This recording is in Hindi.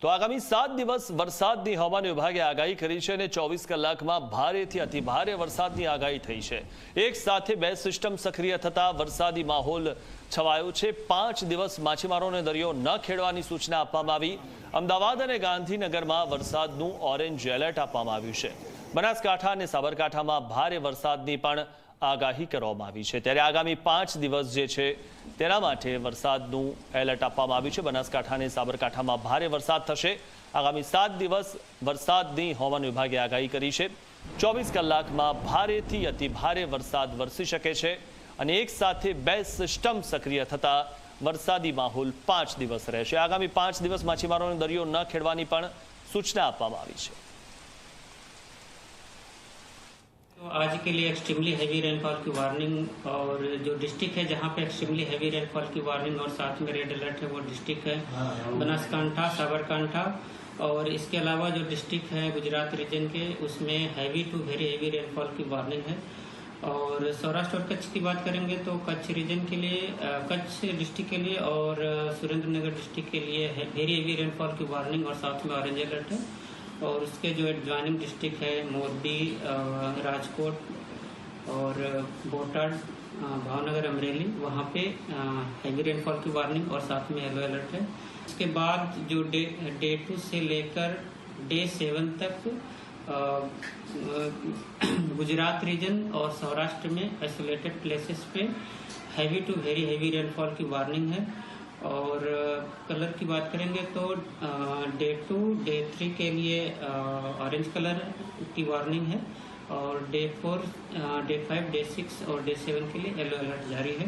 તો આગામી 7 દિવસ વરસાદની હવામાન વિભાગે આગાહી કરી છે અને 24 કલાકમાં ભારેથી અતિભારે વરસાદની આગાહી થઈ છે। એક સાથે બે સિસ્ટમ સક્રિય થતા વરસાદી માહોલ છવાયો છે। 5 દિવસ માછીમારોને દરિયો ન ખેડવાની સૂચના આપવામાં આવી। અમદાવાદ અને ગાંધીનગરમાં વરસાદનું ઓરેન્જ એલર્ટ આપવામાં આવ્યું છે। બનાસકાંઠા અને સાબરકાંઠામાં ભારે વરસાદની પણ આગાહી કરવામાં આવી છે। ત્યારે આગામી 5 દિવસ જે છે તેના માટે વરસાદનું એલર્ટ આપવામાં આવ્યું છે। બનાસકાંઠા અને સાબરકાંઠામાં ભારે વરસાદ થશે। આગામી 7 દિવસ વરસાદની હવામાન વિભાગે આગાહી કરી છે। 24 કલાકમાં ભારેથી અતિભારે વરસાદ વરસી શકે છે અને એક સાથે બે સિસ્ટમ સક્રિય થતા વરસાદી માહોલ 5 દિવસ રહેશે। આગામી 5 દિવસ માછીમારોને દરિયો ન ખેડવાની પણ સૂચના આપવામાં આવી છે। तो आज के लिए एक्सट्रीमली हैवी रेनफॉल की वार्निंग और जो डिस्ट्रिक्ट है जहां पे एक्सट्रीमली हैवी रेनफॉल की वार्निंग और साथ में रेड अलर्ट है वो डिस्ट्रिक्ट है बनासकांठा, साबरकांठा और इसके अलावा जो डिस्ट्रिक्ट है गुजरात रीजन के उसमें heavy to very heavy rainfall की वार्निंग है। और सौराष्ट्र और कच्छ की बात करेंगे तो कच्छ रीजन के लिए कच्छ डिस्ट्रिक्ट के लिए और सुरेंद्रनगर डिस्ट्रिक्ट के लिए वेरी हैवी रेनफॉल की वार्निंग और साथ में ऑरेंज अलर्ट है। और उसके जो एडजॉइनिंग डिस्ट्रिक्ट है मोरबी, राजकोट और बोटाड, भावनगर, अमरेली वहाँ पे हैवी रेनफॉल की वार्निंग और साथ में येलो अलर्ट है। इसके बाद जो डे 2 से लेकर डे 7 तक गुजरात रीजन और सौराष्ट्र में आइसोलेटेड प्लेसेस पे heavy to very heavy rainfall की वार्निंग है। और कलर की बात करेंगे तो डे 2, डे 3 के लिए ऑरेंज कलर की वार्निंग है और डे 4, डे 5, डे 6 और डे 7 के लिए येलो अलर्ट जारी है।